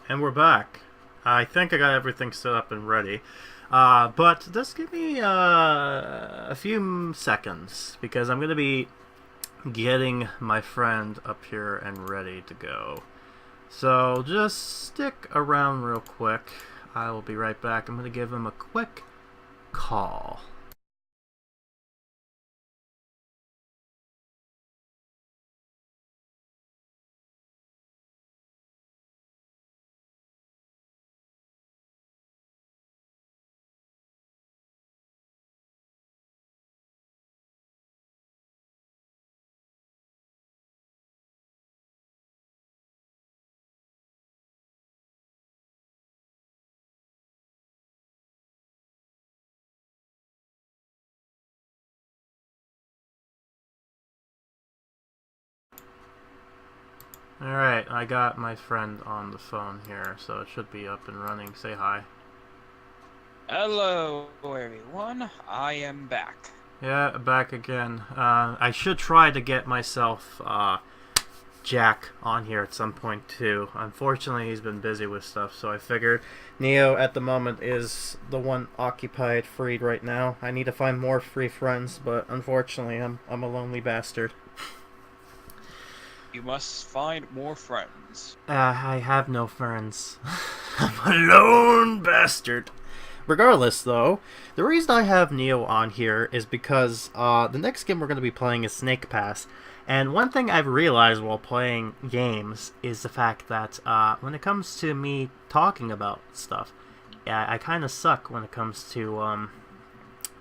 And we're back. I think I got everything set up and ready. But just give me a few seconds because I'm going to be getting my friend up here and ready to go. So just stick around real quick. I will be right back. I'm going to give him a quick call. Alright, I got my friend on the phone here, so it should be up and running. Say hi. Hello, everyone. I am back. Yeah, back again. I should try to get myself Jack on here at some point too. Unfortunately, he's been busy with stuff, so I figured Neo at the moment is the one occupied, freed right now. I need to find more free friends, but unfortunately, I'm a lonely bastard. You must find more friends. I have no friends. I'm a lone bastard. Regardless, though, the reason I have Neo on here is because the next game we're going to be playing is Snake Pass. And one thing I've realized while playing games is the fact that when it comes to me talking about stuff, I kind of suck when it comes to,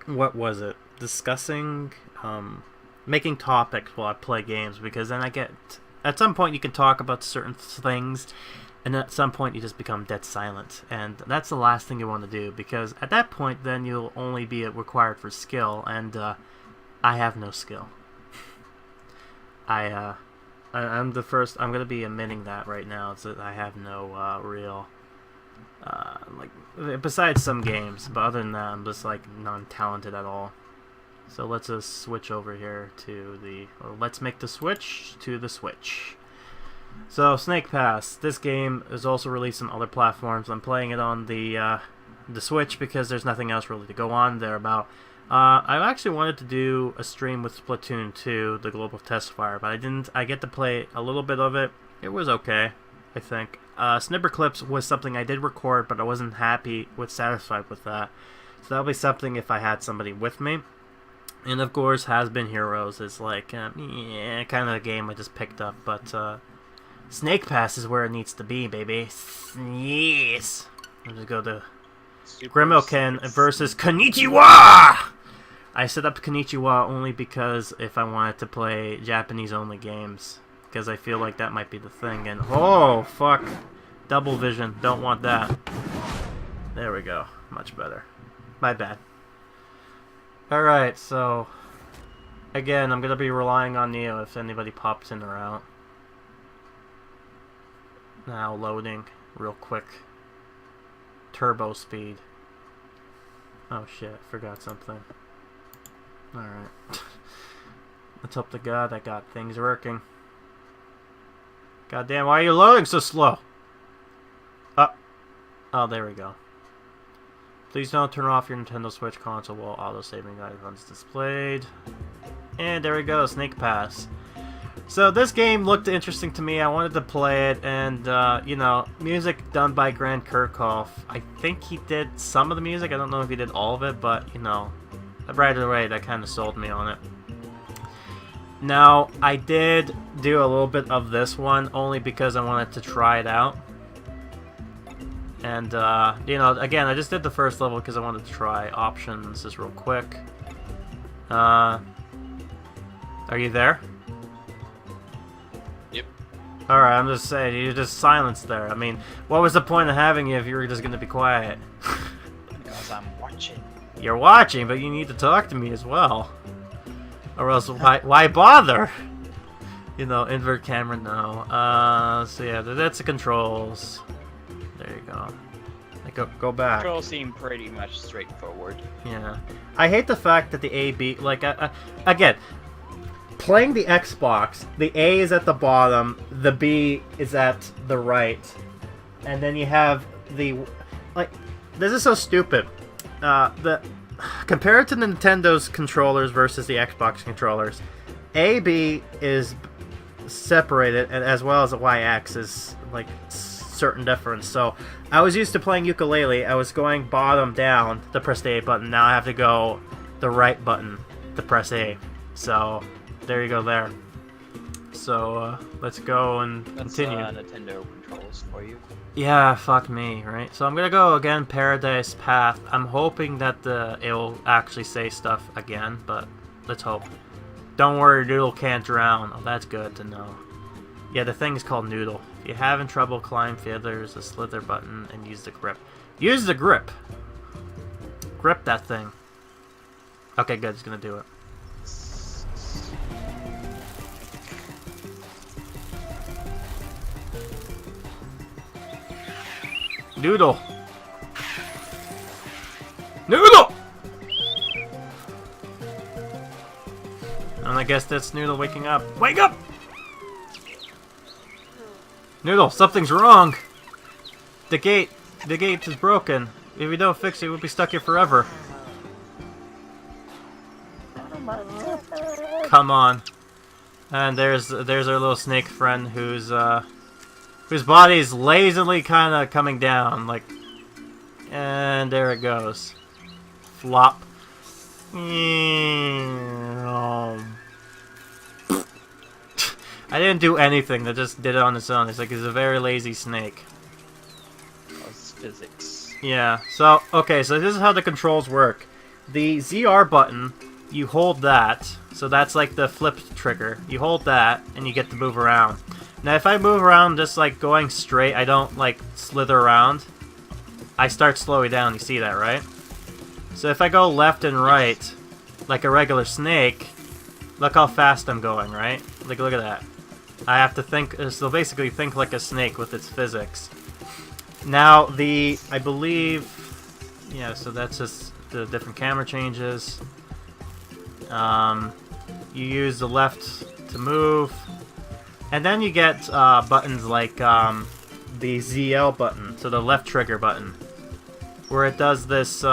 what was it? Discussing, making topics while I play games, because then I get... At some point you can talk about certain things, and at some point you just become dead silent, and that's the last thing you want to do, because at that point then you'll only be required for skill, and I have no skill. I'm the first. I'm gonna be admitting that right now. It's that I have no real like besides some games, but other than that, I'm just like non-talented at all. So let's just switch over here to the. Or let's make the switch to the Switch. So Snake Pass. This game is also released on other platforms. I'm playing it on the Switch because there's nothing else really to go on there about. I actually wanted to do a stream with Splatoon 2, the Global Test Fire, but I didn't. I get to play a little bit of it. It was okay, I think. Snipper Clips was something I did record, but I wasn't satisfied with that. So that'll be something if I had somebody with me. And of course, Has Been Heroes is like, yeah, kind of a game I just picked up, but Snake Pass is where it needs to be, baby. Yes! Let's just go to Grimokan versus Konnichiwa! I set up Konnichiwa only because if I wanted to play Japanese-only games, because I feel like that might be the thing, and oh, fuck. Double vision, don't want that. There we go, much better. My bad. Alright, so again, I'm gonna be relying on Neo if anybody pops in or out. Now loading real quick. Turbo speed. Oh shit, forgot something. Alright. Let's hope to God I got things working. Goddamn, why are you loading so slow? Oh, there we go. Please don't turn off your Nintendo Switch console while auto-saving icons displayed. And there we go, Snake Pass. So this game looked interesting to me. I wanted to play it, and you know, music done by Grant Kirkhoff. I think he did some of the music. I don't know if he did all of it, but you know, right away that kind of sold me on it. Now, I did do a little bit of this one only because I wanted to try it out. And, you know, again, I just did the first level because I wanted to try options just real quick. Are you there? Yep. Alright, I'm just saying, you just silenced there. I mean, what was the point of having you if you were just going to be quiet? Because I'm watching. You're watching, but you need to talk to me as well. Or else, why bother? You know, invert camera, no. So yeah, that's the controls. There you go. Go back. Controls seem pretty much straightforward. Yeah. I hate the fact that the A, B, like, again, playing the Xbox, the A is at the bottom, the B is at the right. and then you have the like. This is so stupid. Compared to Nintendo's controllers versus the Xbox controllers, A B is separated, and as well as the Y-axis is like certain difference. So I was used to playing ukulele. I was going bottom down to press the A button. Now I have to go the right button to press A. So there you go there. So let's go and continue. That's Nintendo controls for you. Yeah, fuck me, right? So I'm gonna go again, Paradise Path. I'm hoping that it'll actually say stuff again, but let's hope. Don't worry, Noodle can't drown. Oh, that's good to know. Yeah, the thing is called Noodle. If you're having trouble, climb there's a slither button and use the grip. Use the grip! Grip that thing. Okay, good, it's gonna do it. Noodle! Noodle! And I guess that's Noodle waking up. Wake up! Noodle, something's wrong! The gate is broken. If we don't fix it, we'll be stuck here forever. Come on. And there's our little snake friend whose body's lazily kind of coming down, like, and there it goes. Flop. I didn't do anything. That just did it on its own. It's like it's a very lazy snake. That's physics. Yeah. So okay. So this is how the controls work. The ZR button, you hold that. So that's like the flip trigger. You hold that, and you get to move around. Now, if I move around just like going straight, I don't like slither around. I start slowing down. You see that, right? So if I go left and right, like a regular snake, look how fast I'm going, right? Like, look at that. I have to think, so basically think like a snake with its physics. Now, I believe, yeah, so that's just the different camera changes. You use the left to move. And then you get buttons like the ZL button, so the left trigger button, where it does this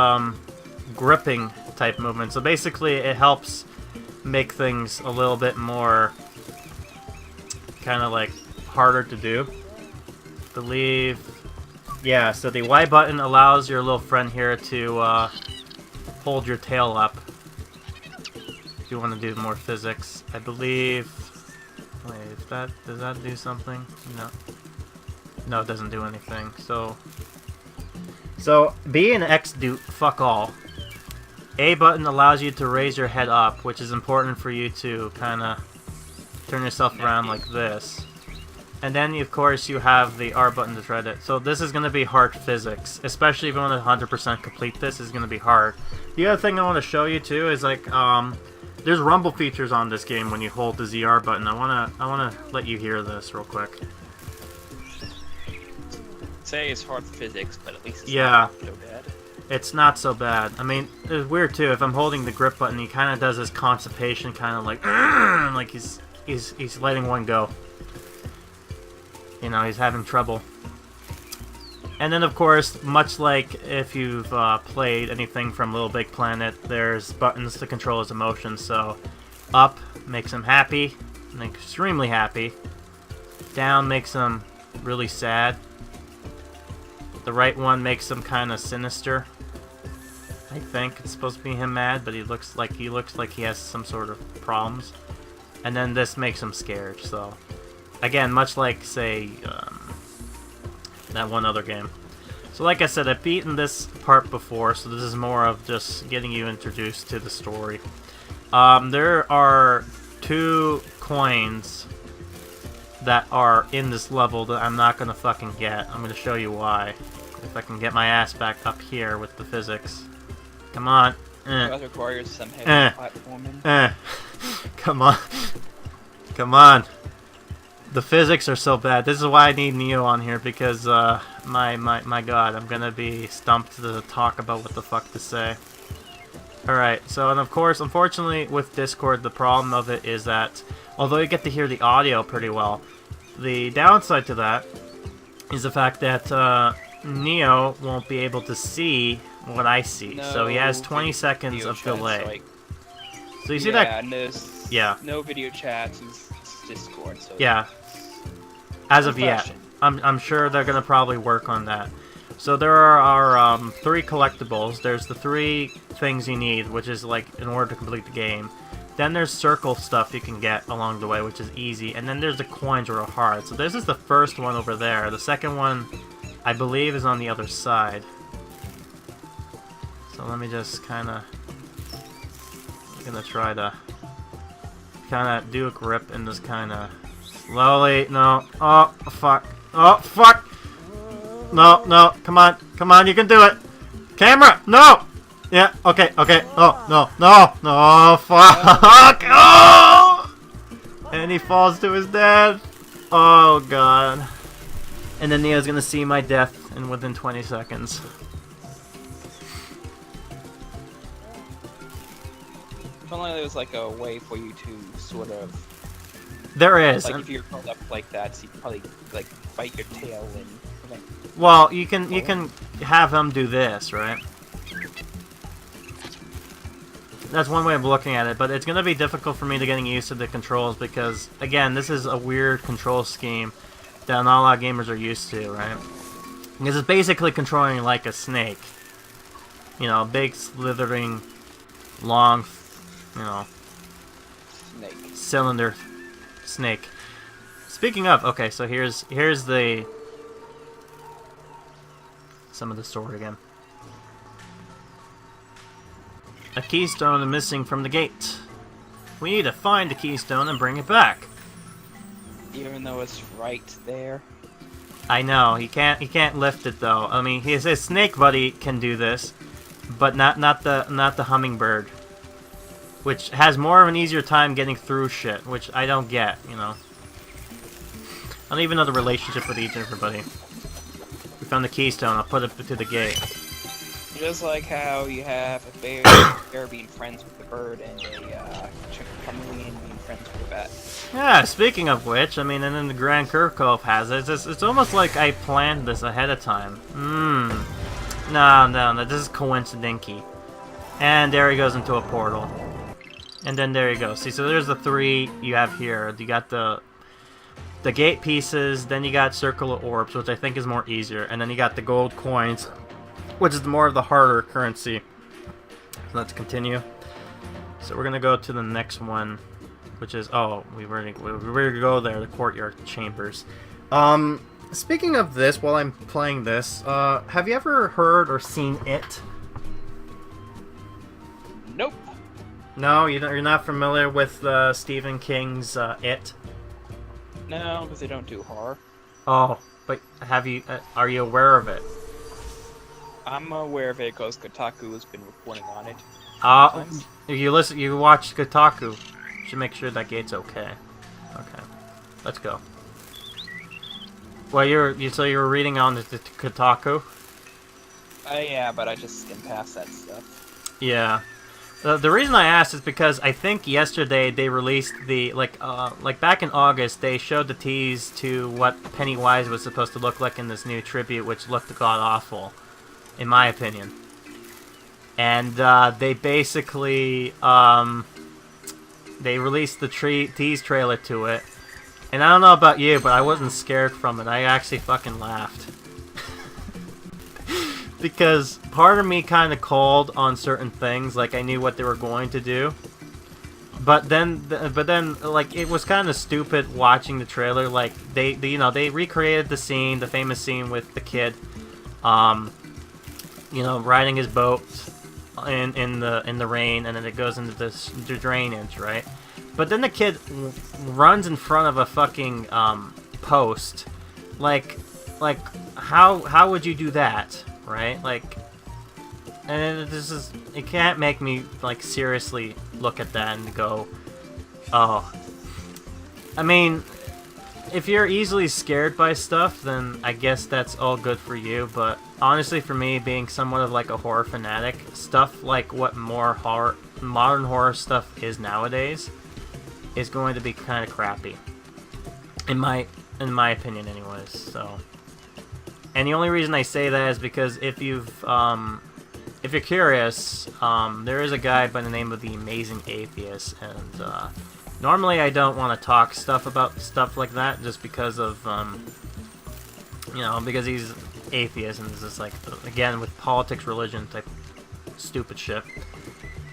gripping type movement. So basically it helps make things a little bit more kind of like harder to do. I believe, yeah, so the Y button allows your little friend here to hold your tail up if you want to do more physics. I believe, wait, does that do something? No, it doesn't do anything. So B and X do fuck all. A button allows you to raise your head up, which is important for you to kind of turn yourself around like this. And then, of course, you have the R button to try to... So this is going to be hard physics. Especially if you want to 100% complete this, is going to be hard. The other thing I want to show you, too, is like... there's rumble features on this game when you hold the ZR button. I wanna let you hear this real quick. Say it's hard physics, but at least it's yeah, not so bad. It's not so bad. I mean, it's weird too. If I'm holding the grip button, he kind of does this constipation, kind of like he's letting one go. You know, he's having trouble. And then, of course, much like if you've played anything from Little Big Planet, there's buttons to control his emotions. So, up makes him happy, and extremely happy. Down makes him really sad. The right one makes him kind of sinister. I think it's supposed to be him mad, but he looks like he has some sort of problems. And then this makes him scared. So, again, much like say that one other game. So like I said, I've beaten this part before, so this is more of just getting you introduced to the story. There are 2 coins that are in this level that I'm not gonna fucking get. I'm gonna show you why. If I can get my ass back up here with the physics. Come on. That requires some heavy platforming. Come on. Come on. The physics are so bad. This is why I need Neo on here, because my god, I'm gonna be stumped to talk about what the fuck to say. Alright, so and of course, unfortunately with Discord, the problem of it is that although you get to hear the audio pretty well, the downside to that is the fact that Neo won't be able to see what I see. No so he has 20 video seconds of chat, delay. So you see that? Yeah. No video chats and Discord. So yeah. As of yet. Question. I'm sure they're going to probably work on that. So there are 3 collectibles. There's the 3 things you need, which is like in order to complete the game. Then there's circle stuff you can get along the way, which is easy. And then there's the coins, which are hard. So this is the first one over there. The second one, I believe, is on the other side. So let me just kind of... I'm going to try to kind of do a grip and just kind of slowly... No. Oh, fuck. Oh, fuck! No, no. Come on. Come on, you can do it. Camera! No! Yeah, okay, okay. Oh, no, no, no, fuck! Oh! And he falls to his death. Oh, God. And then Neo's gonna see my death within 20 seconds. If only there was like a way for you to sort of... There is. Like if you're curled up like that, so you can probably like bite your tail and... Like, well, you can have him do this, right? That's one way of looking at it, but it's going to be difficult for me to getting used to the controls because, again, this is a weird control scheme that not a lot of gamers are used to, right? Because it's basically controlling like a snake. You know, big, slithering, long, you know, snake. Cylinder snake. Speaking of, okay, so here's the... some of the story again. A keystone is missing from the gate. We need to find the keystone and bring it back. Even though it's right there. I know, he can't lift it though. I mean, his snake buddy can do this, but not the hummingbird, which has more of an easier time getting through shit, which I don't get, you know. I don't even know the relationship with each and everybody. We found the keystone, I'll put it to the gate. Just like how you have a bear being friends with the bird and a chameleon being friends with the bat. Yeah, speaking of which, I mean, and then the Grand Curve Co-op has it. It's almost like I planned this ahead of time. No, this is coincidental. And there he goes into a portal. And then there you go. See, so there's the 3 you have here. You got the gate pieces, then you got Circle of Orbs, which I think is more easier, and then you got the gold coins, which is more of the harder currency. Let's continue. So we're gonna go to the next one, which is we're gonna go there, the courtyard chambers. Speaking of this, while I'm playing this, have you ever heard or seen It? Nope. No, you're not familiar with Stephen King's It? No, because they don't do horror. Oh, but have you? Are you aware of it? I'm aware of it because Kotaku has been reporting on it. If you watch Kotaku, you should make sure that gate's okay. Okay, let's go. Well, so you were reading on the Kotaku? Yeah, but I just skimmed past that stuff. Yeah. The reason I asked is because I think yesterday they released the like back in August they showed the tease to what Pennywise was supposed to look like in this new tribute, which looked god awful, in my opinion. And they basically they released the tease trailer to it, and I don't know about you, but I wasn't scared from it. I actually fucking laughed. Because part of me kind of called on certain things, like I knew what they were going to do, but then like it was kind of stupid watching the trailer. Like they recreated the scene, the famous scene with the kid, riding his boat in the rain, and then it goes into the drainage, right? But then the kid runs in front of a fucking post, like how would you do that? Right, like, and it can't make me like seriously look at that and go, oh. I mean, if you're easily scared by stuff, then I guess that's all good for you. But honestly, for me, being somewhat of like a horror fanatic, stuff like what modern horror stuff is nowadays, is going to be kind of crappy, in my opinion, anyways. So. And the only reason I say that is because if you're curious, there is a guy by the name of the Amazing Atheist, and normally I don't want to talk about stuff like that, just because of you know, because he's atheist and it's just like, again, with politics, religion type stupid shit.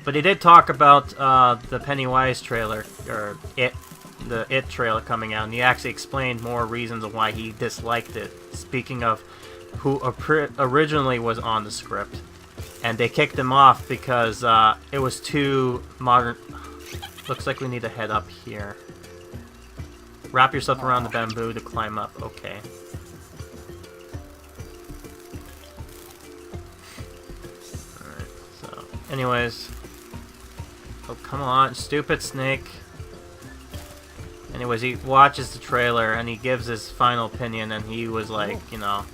But he did talk about the Pennywise trailer, or the It trailer coming out, and he actually explained more reasons of why he disliked it. Speaking of who originally was on the script, and they kicked him off because it was too modern. Looks like we need to head up here. Wrap yourself around the bamboo to climb up. Okay. Alright, so, anyways. Oh, come on, stupid snake. Anyways, he watches the trailer and he gives his final opinion, and he was like, you know,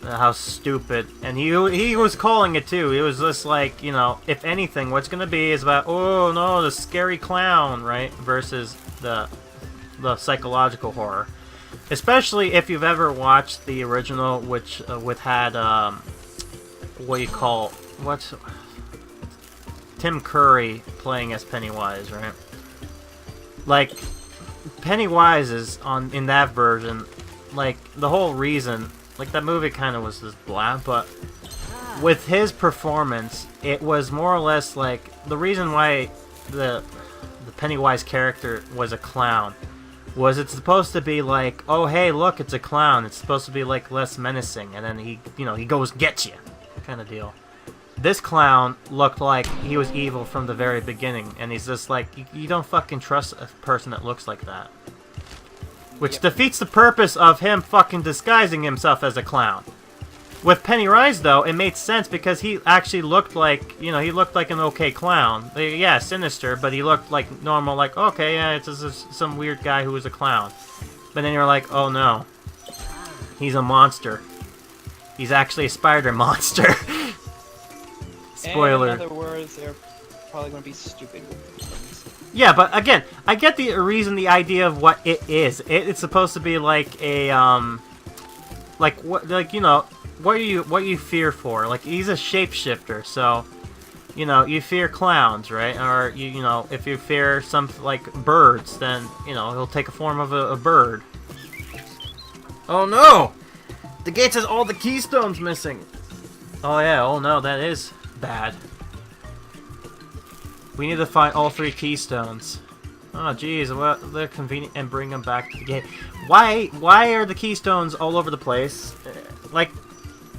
how stupid. And he was calling it too. He was just like, you know, if anything, what's gonna be is about, oh no, the scary clown, right? Versus the psychological horror. Especially if you've ever watched the original, which had what you call what's Tim Curry playing as Pennywise, right? Like, Pennywise is in that version, like, the whole reason, like, that movie kind of was just blah, but with his performance, it was more or less like, the reason why the Pennywise character was a clown was it's supposed to be like, oh hey, look, it's a clown, it's supposed to be like less menacing, and then he, you know, he goes get you, kind of deal. This clown looked like he was evil from the very beginning, and he's just like, you don't fucking trust a person that looks like that. Which defeats the purpose of him fucking disguising himself as a clown. With Pennywise, though, it made sense because he actually looked like, you know, he looked like an okay clown. Yeah, sinister, but he looked like normal, like, okay, yeah, it's just some weird guy who was a clown. But then you're like, oh no. He's a monster. He's actually a spider monster. Spoiler. In other words, they're probably going to be stupid. Yeah, but again, I get the reason, the idea of what it is. It's supposed to be like a like what, like, you know, what you fear for. Like, he's a shapeshifter, so you know, you fear clowns, right? Or you know, if you fear some like birds, then you know he'll take a form of a bird. Oh no! The gate says all the keystones missing. Oh yeah. Oh no, that is bad. We need to find all 3 keystones. Oh jeez, well, they're convenient, and bring them back to the gate. Why are the keystones all over the place? Like,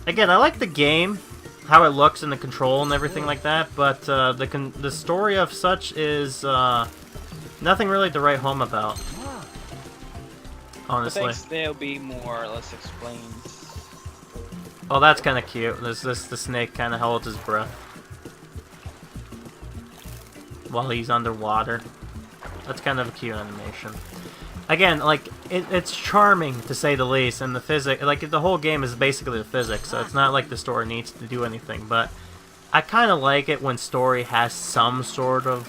again, I like the game, how it looks and the control and everything like that, but the story of such is nothing really to write home about. Honestly. I think they'll be more or less explained. Oh, that's kind of cute. The snake kind of holds his breath while he's underwater. That's kind of a cute animation. Again, like, it's charming to say the least, and the physics, like, the whole game is basically the physics, so it's not like the story needs to do anything, but I kind of like it when story has some sort of,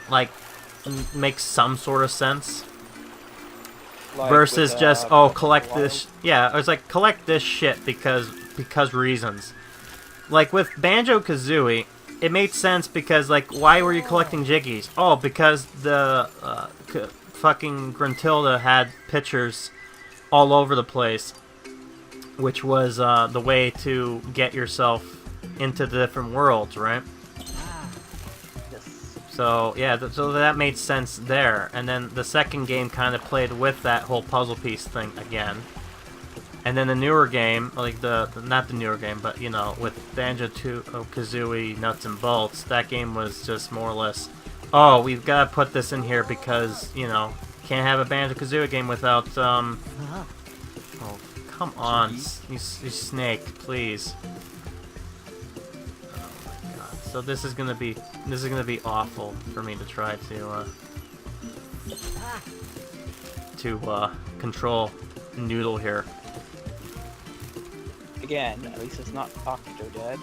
like, makes some sort of sense. Like versus with, just, oh, collect this, yeah, it's like, collect this shit because reasons. Like, with Banjo-Kazooie, it made sense because, like, why were you collecting Jiggies? Oh, because the fucking Gruntilda had pictures all over the place, which was the way to get yourself into the different worlds, right? Yes. So, yeah, so that made sense there. And then the second game kind of played with that whole puzzle piece thing again. And then the newer game, like not the newer game, but, you know, with Banjo-Kazooie Nuts and Bolts, that game was just more or less, oh, we've got to put this in here because, you know, can't have a Banjo-Kazooie game without, oh, come on, you snake, please. Oh my god. So this is gonna be awful for me to try to control Noodle here. Again, at least it's not Octodad.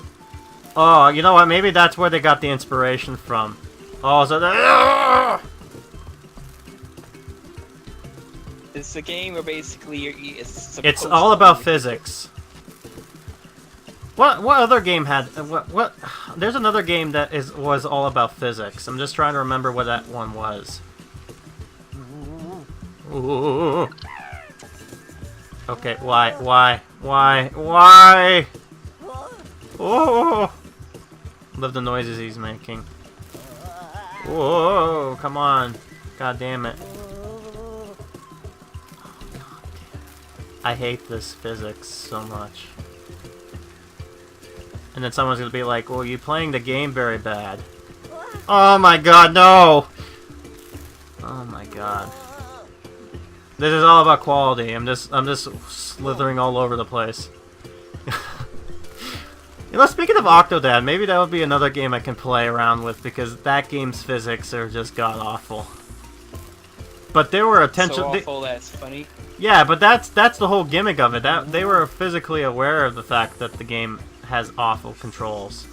Oh, you know what? Maybe that's where they got the inspiration from. Oh, so It's a game where basically it's all about physics. What other game had what? There's another game that was all about physics. I'm just trying to remember what that one was. Ooh. Okay, why? Oh! Love the noises he's making. Whoa! Come on! God damn it! I hate this physics so much. And then someone's gonna be like, "Well, you're playing the game very bad." Oh my god, no! Oh my god. This is all about quality. I'm just slithering all over the place. You know, speaking of Octodad, maybe that would be another game I can play around with, because that game's physics are just god-awful. But there were So awful that's funny. Yeah, but that's the whole gimmick of it. That they were physically aware of the fact that the game has awful controls.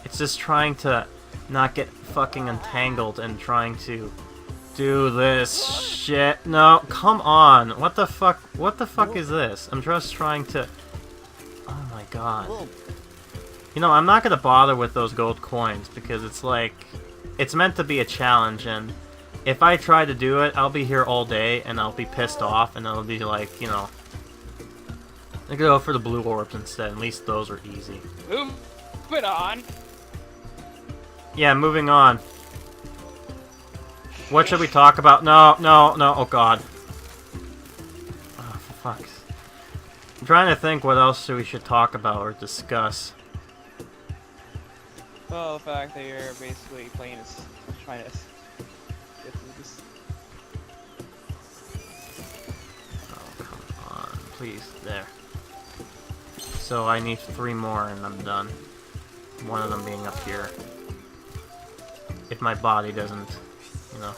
It's just trying to not get fucking entangled and trying to do this shit. No, come on. What the fuck? What the fuck is this? I'm just trying to... Oh my god. You know, I'm not gonna bother with those gold coins because it's like... It's meant to be a challenge, and if I try to do it, I'll be here all day and I'll be pissed off and it'll be like, you know... I go for the blue orbs instead. At least those are easy. Moving on. Yeah, moving on. What should we talk about? No. Oh god. Oh, for fuck's. I'm trying to think what else we should talk about or discuss. Well, the fact that you're basically playing is trying to get through this. Oh, come on. Please. There. So I need 3 more and I'm done. One of them being up here. If my body doesn't... You know,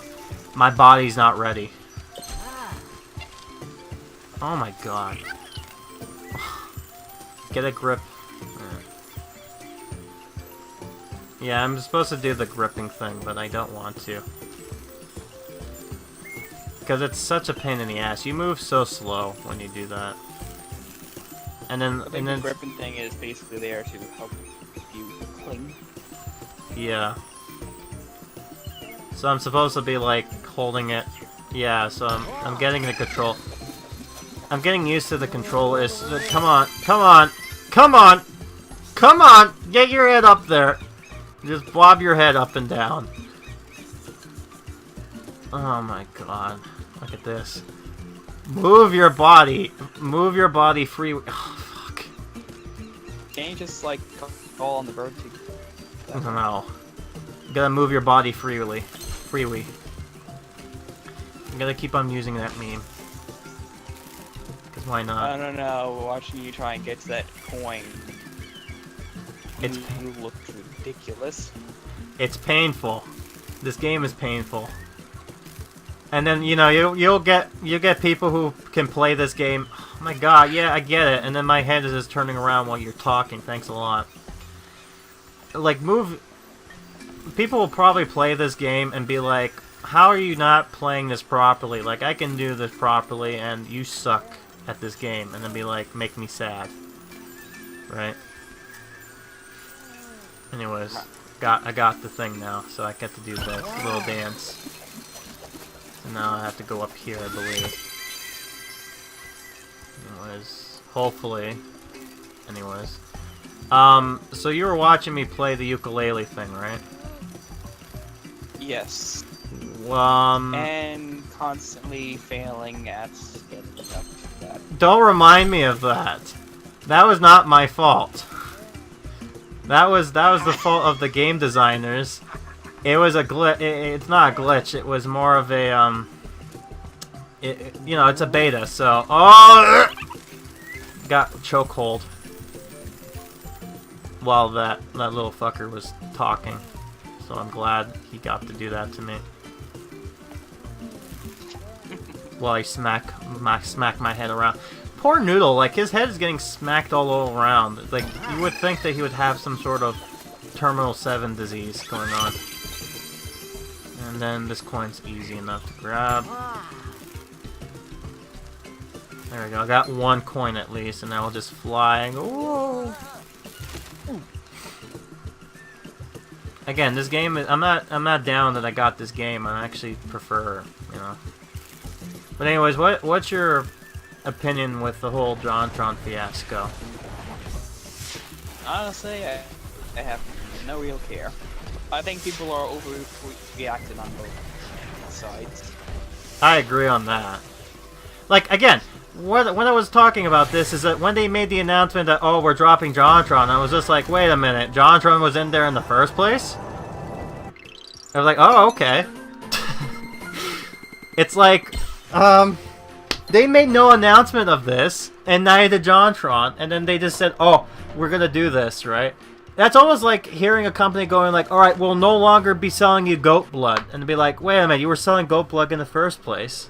my body's not ready. Oh my god. Get a grip. Yeah, I'm supposed to do the gripping thing, but I don't want to. Because it's such a pain in the ass. You move so slow when you do that. And then... the gripping thing is basically there to help you cling. Yeah. So I'm supposed to be like holding it. Yeah, so I'm getting the control. I'm getting used to the control. Come on! Get your head up there. Just bob your head up and down. Oh my god. Look at this. Move your body. Move your body free. Oh fuck. Can't you just like call on the bird too? No. You gotta move your body freely. You gotta keep on using that meme. Because why not? I don't know, watching you try and get to that coin. You look ridiculous. It's painful. This game is painful. And then, you know, you'll get people who can play this game. Oh my god, yeah, I get it. And then my head is just turning around while you're talking. Thanks a lot. Like, people will probably play this game and be like, how are you not playing this properly? Like, I can do this properly and you suck at this game. And then be like, make me sad. Right? Anyways, I got the thing now, so I get to do the little dance. So now I have to go up here, I believe. Anyways, hopefully. Anyways. So you were watching me play the ukulele thing, right? Yes. And constantly failing at getting up to that. Don't remind me of that. That was not my fault. That was the fault of the game designers. It was a glitch. It's not a glitch. It was more of a you know, it's a beta. So got chokehold while that little fucker was talking. So I'm glad he got to do that to me. While he smacked my head around. Poor Noodle, like, his head is getting smacked all around. Like, you would think that he would have some sort of Terminal 7 disease going on. And then this coin's easy enough to grab. There we go. I got one coin at least, and now I'll just fly. Ooh. Again, this game is, I'm not down that I got this game. I actually prefer, you know. But anyways, what's your opinion with the whole JonTron fiasco? Honestly, I have no real care. I think people are overreacting on both sides. I agree on that. Like, again, when I was talking about this, is that when they made the announcement that, oh, we're dropping JonTron, I was just like, wait a minute, JonTron was in there in the first place? I was like, oh, okay. It's like, they made no announcement of this, and neither did JonTron, and then they just said, oh, we're gonna do this, right? That's almost like hearing a company going like, alright, we'll no longer be selling you goat blood. And be like, wait a minute, you were selling goat blood in the first place.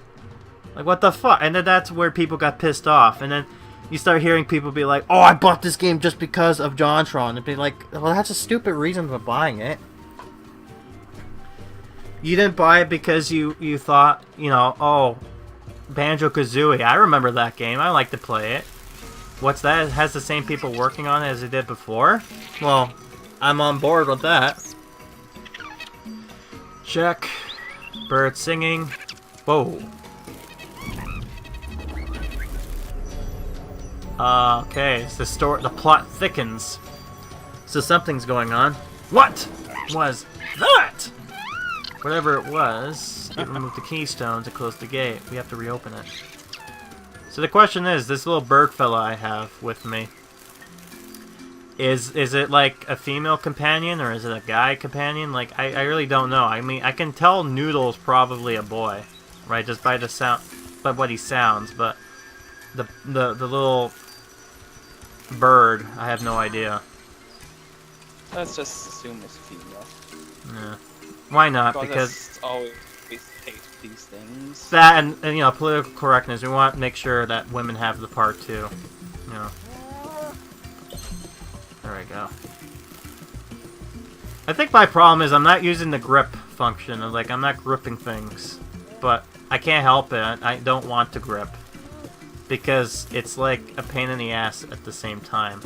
Like, what the fuck? And then that's where people got pissed off. And then you start hearing people be like, oh, I bought this game just because of JonTron. And be like, well, that's a stupid reason for buying it. You didn't buy it because you thought, you know, oh, Banjo-Kazooie. I remember that game. I like to play it. What's that? It has the same people working on it as it did before? Well, I'm on board with that. Check. Bird singing. Whoa. Okay, it's the plot thickens. So something's going on. What was that? Whatever it was, it removed the keystone to close the gate. We have to reopen it. So the question is, this little bird fella I have with me, is it like a female companion or is it a guy companion? Like, I really don't know. I mean, I can tell Noodle's probably a boy, right? Just by the sound, by what he sounds. But the little bird, I have no idea. Let's just assume it's female. Yeah. Why not? Because always take these things. That and you know, political correctness. We want to make sure that women have the part too. You know. There we go. I think my problem is I'm not using the grip function. Like, I'm not gripping things, but I can't help it. I don't want to grip because it's like a pain in the ass at the same time.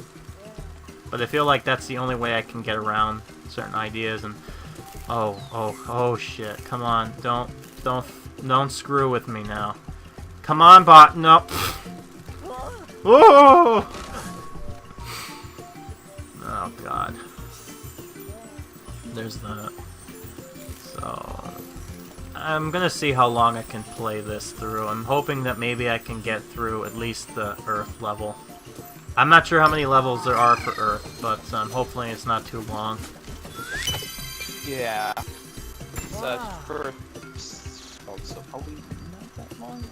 But I feel like that's the only way I can get around certain ideas. And oh shit! Come on, don't screw with me now. Come on, bot. No. Oh! Oh god. There's that. So I'm gonna see how long I can play this through. I'm hoping that maybe I can get through at least the Earth level. I'm not sure how many levels there are for Earth, but hopefully it's not too long. Yeah. So probably not that long.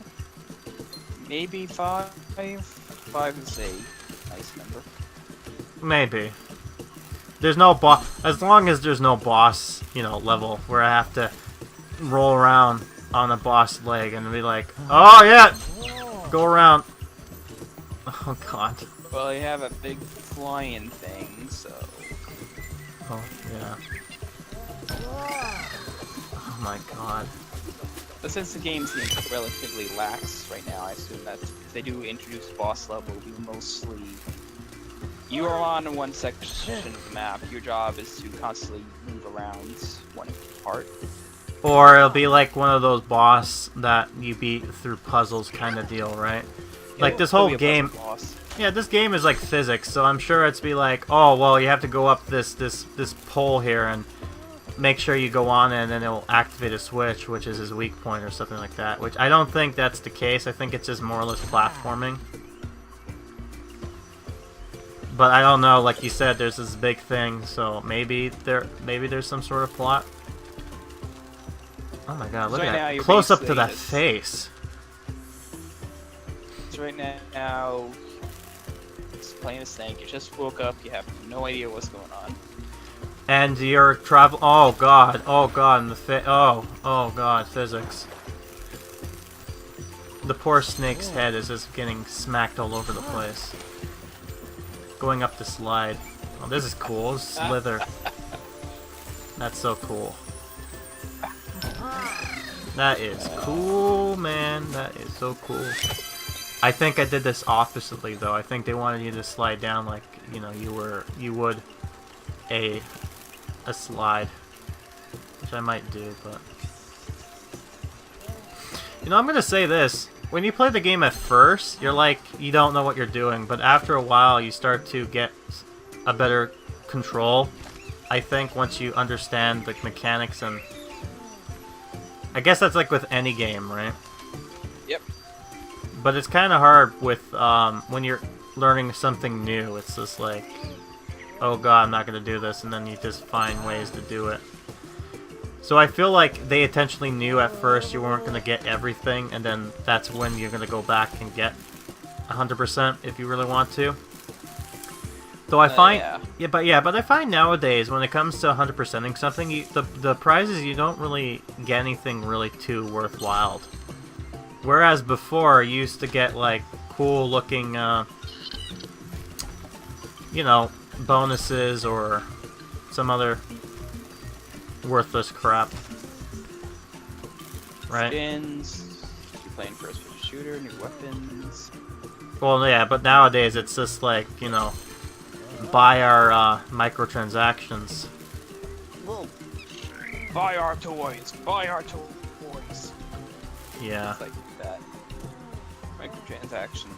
Maybe 5. 5 is a nice number. Maybe. There's no boss. As long as there's no boss, you know, level where I have to roll around on a boss leg and be like, oh yeah, go around. Oh god. Well, you have a big flying thing, so. Oh yeah. Oh my god. But since the game seems relatively lax right now, I assume that if they do introduce boss level, it'll be mostly you are on one section of the map. Your job is to constantly move around one part. Or it'll be like one of those boss that you beat through puzzles kind of deal, right? Like this whole game. Yeah, this game is like physics, so I'm sure it's be like, oh well, you have to go up this pole here and make sure you go on it, and then it will activate a switch, which is his weak point or something like that. Which I don't think that's the case. I think it's just more or less platforming. But I don't know. Like you said, there's this big thing, so maybe there's some sort of plot. Oh my god! Look at that close up to that face. So right now, it's plain as Snake. You just woke up. You have no idea what's going on. And you're travel. Oh god! Oh god! And the oh god! Physics. The poor snake's head is just getting smacked all over the place. Going up the slide. Oh, this is cool. Slither. That's so cool. That is cool, man. That is so cool. I think I did this oppositely, though. I think they wanted you to slide down like, you know, you would a slide. Which I might do, but... You know, I'm gonna say this. When you play the game at first, you're like, you don't know what you're doing, but after a while, you start to get a better control. I think once you understand the mechanics, and... I guess that's like with any game, right? Yep. But it's kind of hard with, when you're learning something new. It's just like, oh god, I'm not gonna do this, and then you just find ways to do it. So I feel like they intentionally knew at first you weren't going to get everything, and then that's when you're going to go back and get 100% if you really want to. Though I find, but I find nowadays when it comes to 100%ing something, the prizes, you don't really get anything really too worthwhile. Whereas before, you used to get like cool looking, you know, bonuses or some other worthless crap. Right? Skins, you're playing first-person shooter, new weapons. Well, yeah, but nowadays it's just like, you know, buy our microtransactions. Whoa. Buy our toys! Buy our toys! Yeah. It's like that. Microtransactions.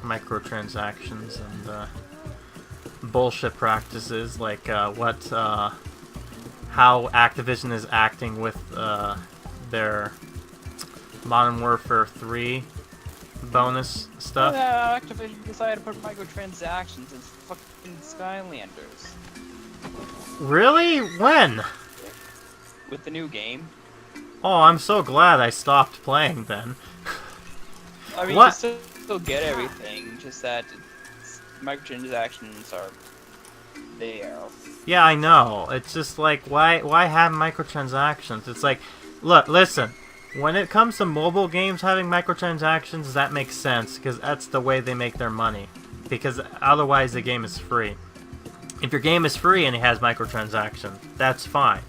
Microtransactions and bullshit practices like how Activision is acting with their Modern Warfare 3 bonus stuff. Yeah, Activision decided to put microtransactions as fucking Skylanders. Really? When? With the new game. Oh, I'm so glad I stopped playing then. I mean, What? you still get everything, just that microtransactions are there. Yeah, I know. It's just like, why have microtransactions? It's like, look, listen. When it comes to mobile games having microtransactions, that makes sense, because that's the way they make their money. Because otherwise the game is free. If your game is free and it has microtransactions, that's fine.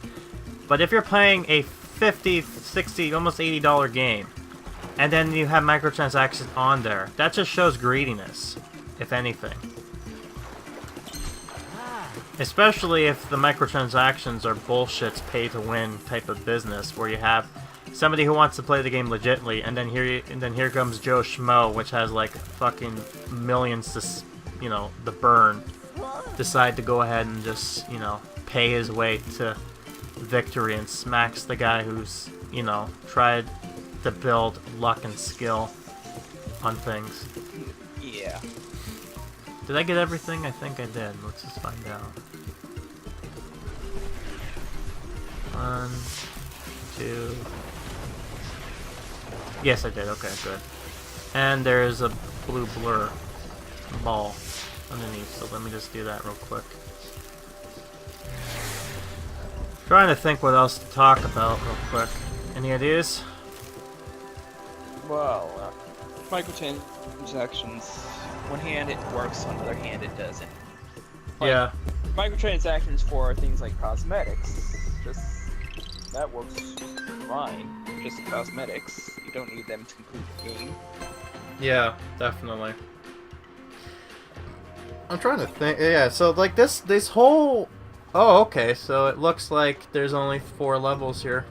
But if you're playing a $50, $60, almost $80 game, and then you have microtransactions on there, that just shows greediness, if anything. Especially if the microtransactions are bullshit's pay-to-win type of business, where you have somebody who wants to play the game legitly, and then here comes Joe Schmo, which has like fucking millions to, you know, the burn, decide to go ahead and just, you know, pay his way to victory and smacks the guy who's, you know, tried to build luck and skill on things. Yeah. Did I get everything? I think I did. Let's just find out. 1, 2. Yes, I did. Okay, good. And there's a blue blur ball underneath, so let me just do that real quick. Trying to think what else to talk about real quick. Any ideas? Well, microtransactions, one hand it works, on the other hand it doesn't. Like, Yeah. Microtransactions for things like cosmetics, that works fine. Just cosmetics, you don't need them to complete the game. Yeah, definitely. I'm trying to think. Yeah, so like this whole... Oh, okay, so it looks like there's only 4 levels here.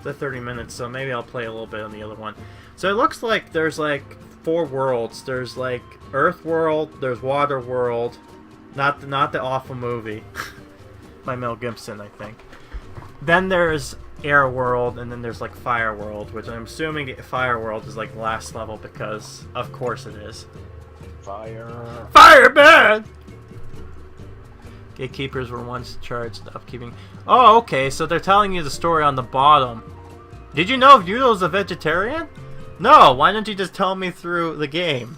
The 30 minutes, so maybe I'll play a little bit on the other one. So it looks like there's like 4 worlds. There's like Earth World, there's Water World, not the awful movie by Mel Gibson, I think. Then there's Air World, and then there's like Fire World, which I'm assuming Fire World is like last level because of course it is. Fireman! Gatekeepers were once charged of keeping... Oh, okay, so they're telling you the story on the bottom. Did you know Yudo's a vegetarian? No, why don't you just tell me through the game?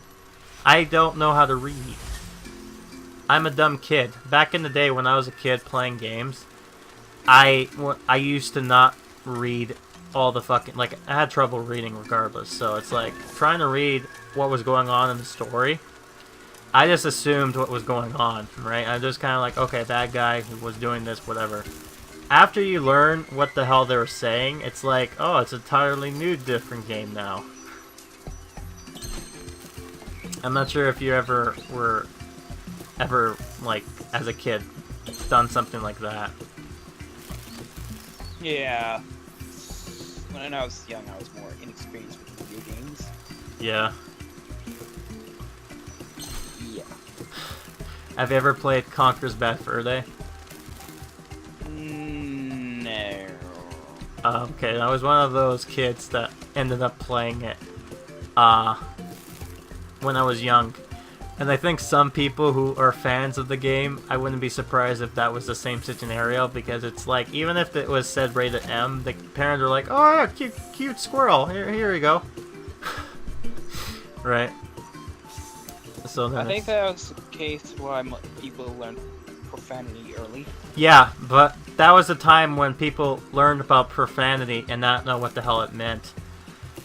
I don't know how to read. I'm a dumb kid. Back in the day when I was a kid playing games, I used to not read all the fucking... Like, I had trouble reading regardless, so it's like, trying to read what was going on in the story... I just assumed what was going on, right? I just kind of like, okay, that guy who was doing this, whatever. after you learn what the hell they were saying, it's like, oh, it's an entirely new, different game now. I'm not sure if you ever like, as a kid, done something like that. Yeah. When I was young, I was more inexperienced with video games. Yeah. Yeah. Have you ever played Conker's Bad Fur Day? No. Okay, I was one of those kids that ended up playing it when I was young. And I think some people who are fans of the game, I wouldn't be surprised if that was the same scenario, because it's like, even if it was said rated M, the parents are like, oh yeah, cute squirrel, here you go. Right? So then I think that was the case why people learned profanity early. Yeah, but that was a time when people learned about profanity and not know what the hell it meant.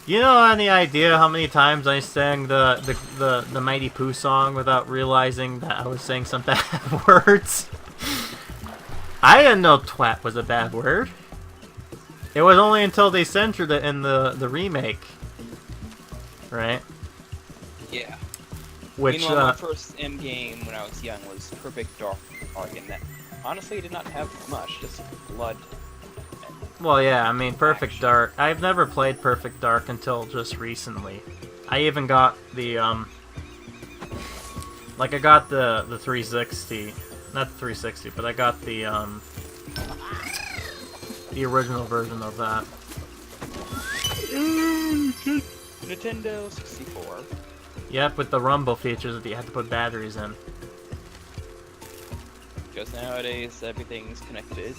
You know any idea how many times I sang the Mighty Pooh song without realizing that I was saying some bad words? I didn't know twat was a bad word. It was only until they censored it in the remake. Right? Yeah. Which, Meanwhile, my first M game when I was young was Perfect Dark, and that honestly did not have much, just blood. Well, yeah, I mean, Perfect Dark. I've never played Perfect Dark until just recently. I even got the, like, I got the 360. Not the 360, but I got the original version of that. Nintendo 64. Yep, with the rumble features that you had to put batteries in. Because nowadays, everything's connected.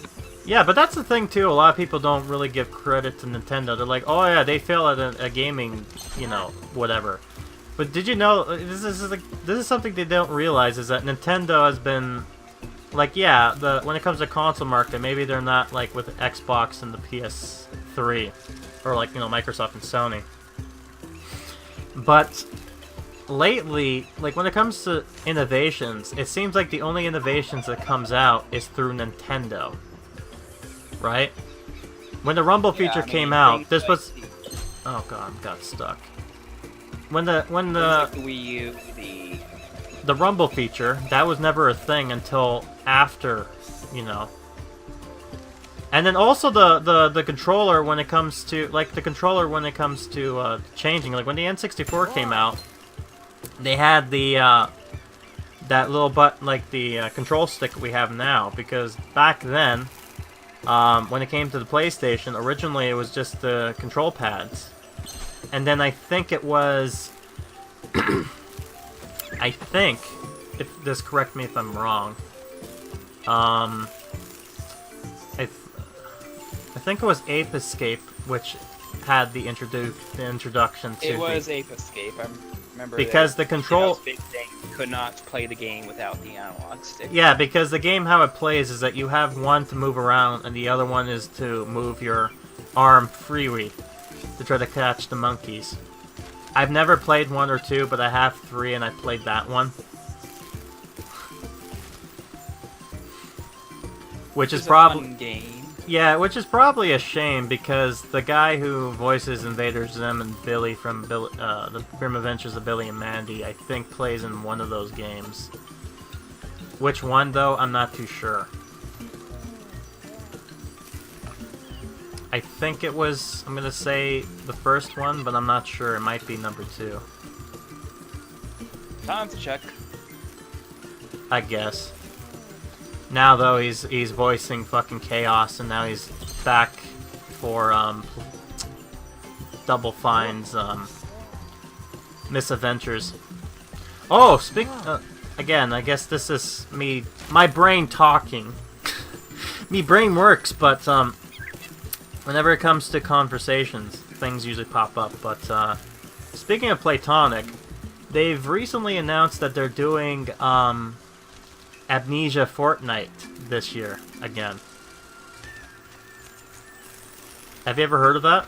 Yeah, but that's the thing too. A lot of people don't really give credit to Nintendo. They're like, oh yeah, they fail at a gaming, you know, whatever. But did you know this is something they don't realize, is that Nintendo has been, like, yeah, when it comes to console market, maybe they're not like with Xbox and the PS3, or like, you know, Microsoft and Sony. But lately, like, when it comes to innovations, it seems like the only innovations that comes out is through Nintendo. Right? When the rumble feature came out, this was... Oh god, got stuck. When the like the Wii U, the rumble feature, that was never a thing until after, you know. And then also the controller when it comes to, like, changing, like when the N64 came out, they had the that little like the control stick we have now, because back then, when it came to the PlayStation, originally it was just the control pads. And then I think it was... I think, just correct me if I'm wrong, I think it was Ape Escape, which had the introduction to... It was Ape Escape, I remember because that. The control... Big thing. Could not play the game without the analog stick. Yeah, because the game, how it plays is that you have one to move around, and the other one is to move your arm freely to try to catch the monkeys. I've never played 1 or 2, but I have 3, and I played that one. Which is probably... a fun game. Yeah, which is probably a shame, because the guy who voices Invader Zim and Billy from the Grim Adventures of Billy and Mandy, I think plays in one of those games. Which one, though, I'm not too sure. I think it was, I'm gonna say, the first one, but I'm not sure. It might be number 2. Time to check. I guess. Now, though, he's voicing fucking Chaos, and now he's back for, Double Fine's, Misadventures. Oh, again, I guess this is my brain talking. Me brain works, but, whenever it comes to conversations, things usually pop up. But, speaking of Platonic, they've recently announced that they're doing, Amnesia Fortnite this year, again. Have you ever heard of that?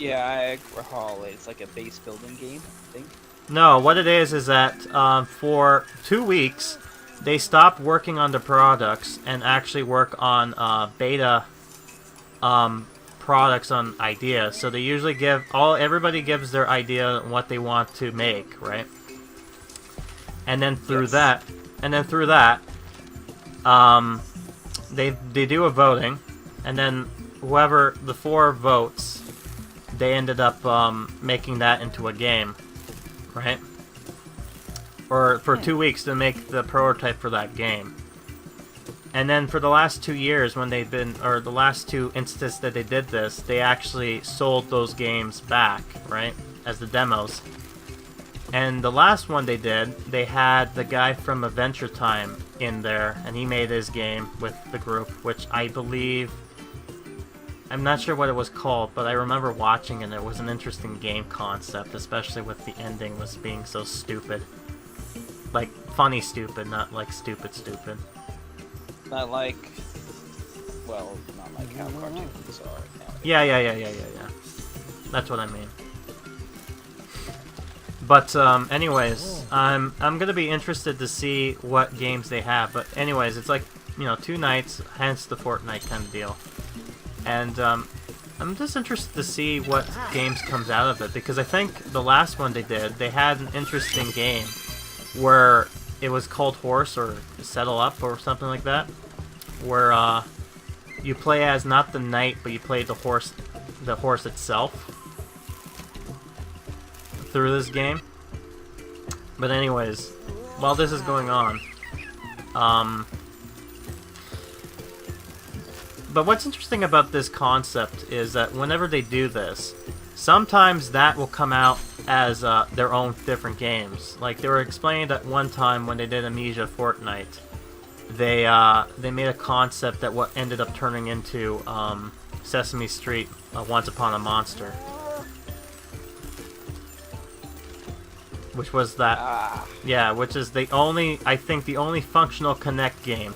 Yeah, I recall it. It's like a base building game, I think. No, what it is that for 2 weeks, they stopped working on the products and actually work on beta products on ideas. So they usually everybody gives their idea what they want to make, right? And then through that, they do a voting, and then whoever the 4 votes, they ended up making that into a game, right? Or for 2 weeks to make the prototype for that game. And then for the last 2 years, when they've been, or the last 2 instances that they did this, they actually sold those games back, right, as the demos. And the last one they did, they had the guy from Adventure Time in there, and he made his game with the group, which I believe, I'm not sure what it was called, but I remember watching, and it was an interesting game concept, especially with the ending was being so stupid. Like, funny stupid, not like stupid stupid. Not like, well, not like how cartoons are now. Yeah. That's what I mean. But anyways, I'm gonna be interested to see what games they have. But anyways, it's like, you know, 2 nights, hence the Fortnite kind of deal. And I'm just interested to see what games comes out of it, because I think the last one they did, they had an interesting game where it was called Horse or Settle Up or something like that, where you play as not the knight, but you play the horse itself through this game. But anyways, while this is going on, but what's interesting about this concept is that whenever they do this, sometimes that will come out as their own different games. Like they were explaining that one time when they did Amnesia Fortnite, they made a concept that what ended up turning into Sesame Street Once Upon a Monster, which was that which is I think the only functional Connect game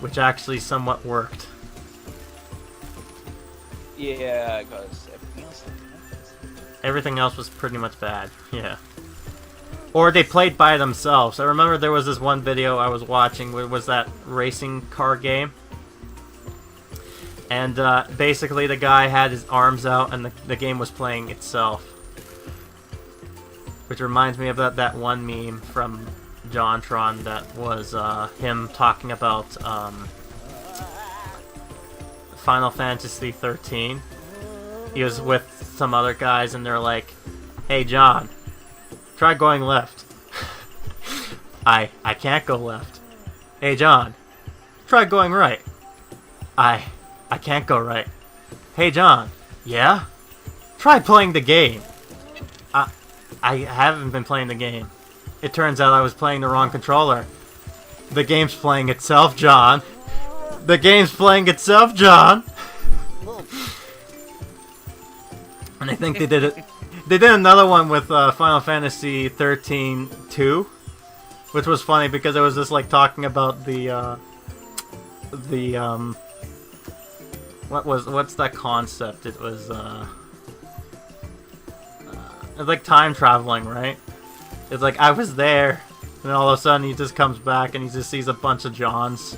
which actually somewhat worked. Yeah, because everything else was pretty much bad. Yeah. Or they played by themselves. I remember there was this one video I was watching where it was that racing car game. And basically the guy had his arms out and the game was playing itself. Which reminds me of that one meme from JonTron that was him talking about Final Fantasy 13. He was with some other guys and they're like, "Hey John, try going left." I can't go left. "Hey John, try going right." I can't go right. "Hey John, yeah? Try playing the game." I haven't been playing the game. It turns out I was playing the wrong controller. The game's playing itself, John. The game's playing itself, John. And I think they did it. They did another one with Final Fantasy 13-2, which was funny because it was just like talking about what's that concept? It was it's like time traveling, right? It's like I was there, and all of a sudden he just comes back and he just sees a bunch of Johns,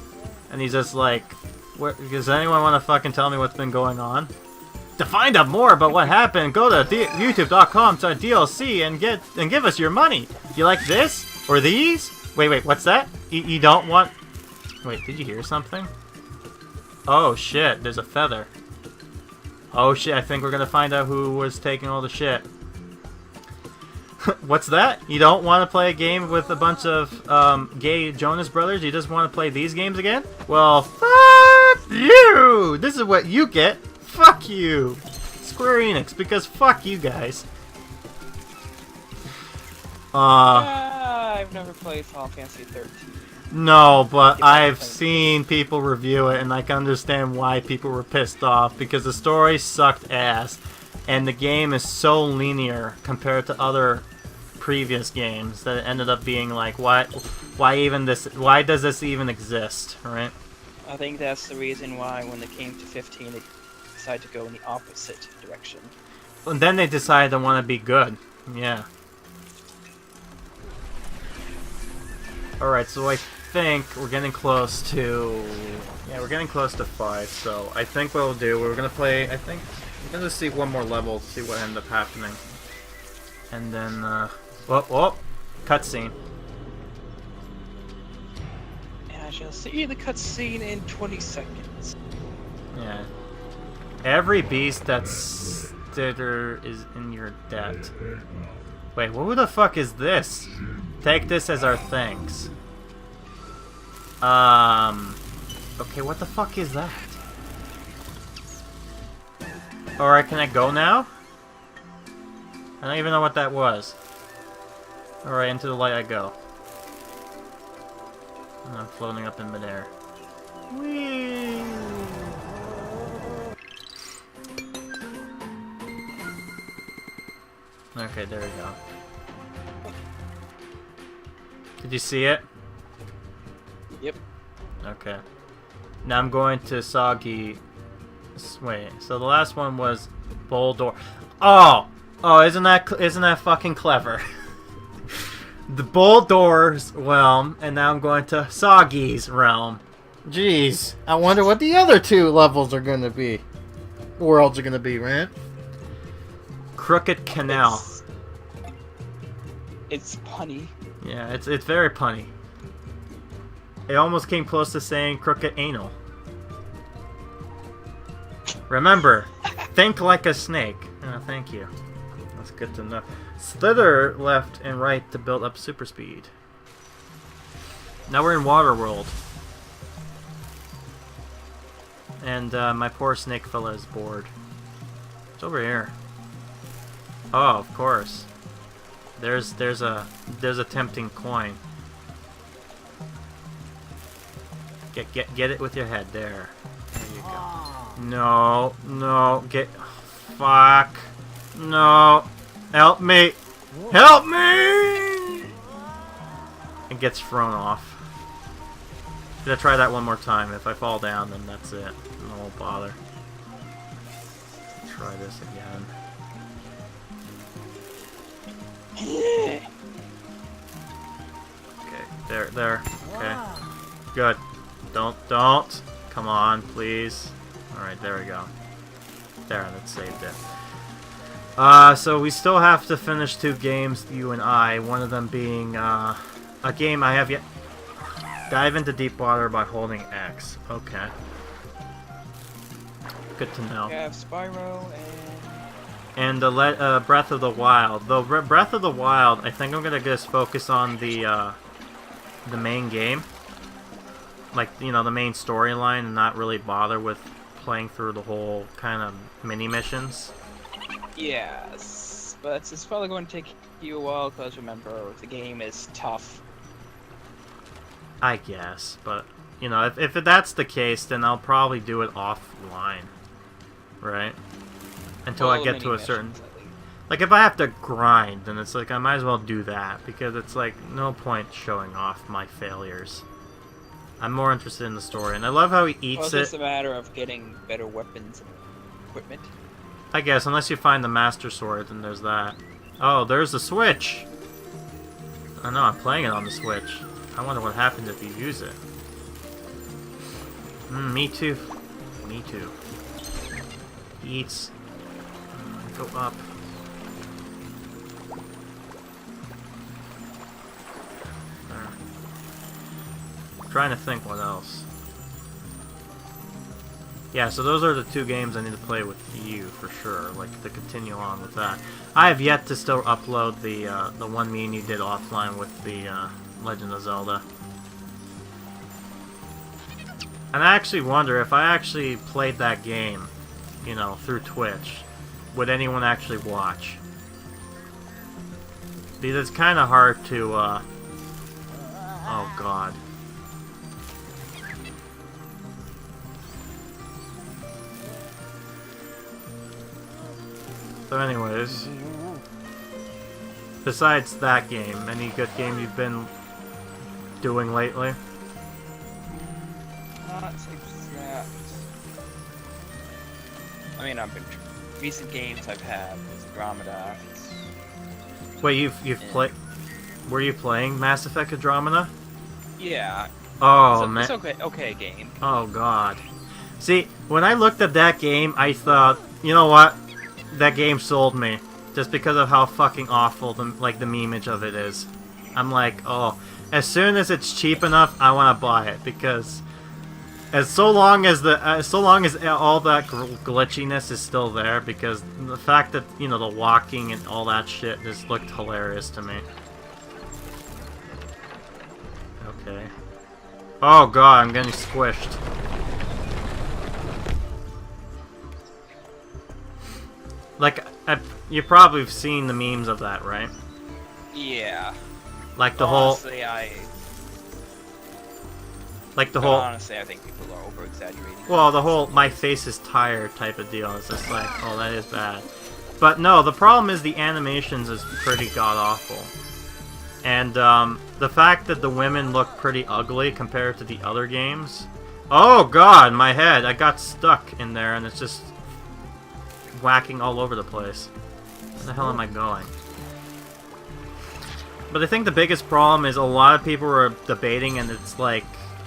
and he's just like, "Does anyone want to fucking tell me what's been going on? To find out more about what happened, go to youtube.com/DLC and give us your money. You like this or these? Wait, what's that? You don't want? Wait, did you hear something? Oh shit, there's a feather. Oh shit, I think we're gonna find out who was taking all the shit." What's that? You don't want to play a game with a bunch of gay Jonas brothers? You just want to play these games again? Well, fuck you! This is what you get. Fuck you, Square Enix, because fuck you guys. I've never played Final Fantasy 13. No, but I've seen people review it, and I can understand why people were pissed off, because the story sucked ass, and the game is so linear compared to other previous games that it ended up being like, why does this even exist, right? I think that's the reason why when they came to 15 they decided to go in the opposite direction. And then they decided they want to be good. Yeah. Alright, so I think we're getting close to... Yeah, we're getting close to 5, so I think what we'll do, we're gonna play, I think, we're gonna see one more level, see what ends up happening. And then, whoa, cutscene. And I shall see the cutscene in 20 seconds. Yeah. Every beast that's Stitter is in your debt. Wait, who the fuck is this? Take this as our thanks. Okay, what the fuck is that? Alright, can I go now? I don't even know what that was. Alright, into the light I go. And I'm floating up in midair. Whee! Okay, there we go. Did you see it? Yep. Okay. Now I'm going to Sog-Gee. Wait, so the last one was Bol-Dor. Oh! Oh, isn't that fucking clever? The Bol-Dor's realm, and now I'm going to Sog-Gee's realm. Jeez, I wonder what the other two levels are gonna be. Worlds are gonna be, right? Crooked Canal. It's punny. Yeah, it's very punny. It almost came close to saying crooked anal. Remember, think like a snake. Oh, thank you. That's good to know. Slither left and right to build up super speed. Now we're in Waterworld. And my poor snake fella is bored. It's over here. Oh, of course. There's a tempting coin. Get it with your head there. There you go. No, fuck. No. Help me. Help me! It gets thrown off. Gonna try that one more time. If I fall down, then that's it. I won't bother. Try this again. Okay, there. Okay. Good. Don't. Come on, please. Alright, there we go. There, that saved it. So we still have to finish 2 games, you and I. One of them being, a game I have yet... Dive into deep water by holding X. Okay. Good to know. We have Spyro and the Breath of the Wild. Though Breath of the Wild, I think I'm gonna just focus on the main game, like the main storyline, and not really bother with playing through the whole kind of mini missions. Yes, but it's probably going to take you a while because remember the game is tough. I guess, but if that's the case, then I'll probably do it offline, right? Until I get to a certain... Like, if I have to grind, then it's like, I might as well do that, because it's like, no point showing off my failures. I'm more interested in the story, and I love how he eats it. Well, it's just a matter of getting better weapons and equipment. I guess, unless you find the Master Sword, then there's that. Oh, there's the Switch! I know, I'm playing it on the Switch. I wonder what happens if you use it. Me too. Me too. He eats. Go up. There. I'm trying to think what else. Yeah, so those are the 2 games I need to play with you for sure, like to continue on with that. I have yet to still upload the one me and you did offline with the Legend of Zelda. And I actually wonder if I actually played that game, through Twitch, would anyone actually watch? Because it's kind of hard to, oh god. So anyways, besides that game, any good game you've been doing lately? Not exact. I mean, recent games I've had is Andromeda. Wait, you've played? Were you playing Mass Effect Andromeda? Yeah, Oh man. It's okay. Okay, game. Oh god. See, when I looked at that game, I thought, you know what? That game sold me. Just because of how fucking awful the memeage of it is. I'm like, oh, as soon as it's cheap enough, I want to buy it because so long as all that glitchiness is still there, because the fact that, you know, the walking and all that shit just looked hilarious to me. Okay. Oh god, I'm getting squished. Like, you probably have seen the memes of that, right? Yeah. Like the honestly, Honestly, I think people are over-exaggerating. Well, the whole "my face is tired" type of deal is just like, oh, that is bad. But no, the problem is the animations is pretty god-awful. And, the fact that the women look pretty ugly compared to the other games... Oh god, my head! I got stuck in there and it's just whacking all over the place. Where the hell am I going? But I think the biggest problem is a lot of people are debating, and it's like,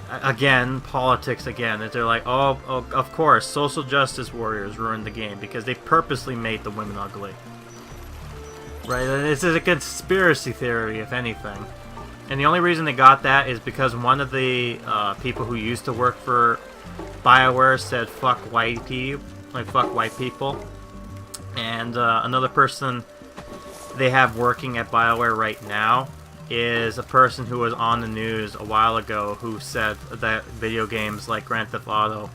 again, politics again. That they're like, oh, of course, social justice warriors ruined the game because they purposely made the women ugly. Right? And it's a conspiracy theory, if anything. And the only reason they got that is because one of the people who used to work for BioWare said, fuck white people. Like, fuck white people. And another person they have working at BioWare right now is a person who was on the news a while ago who said that video games like Grand Theft Auto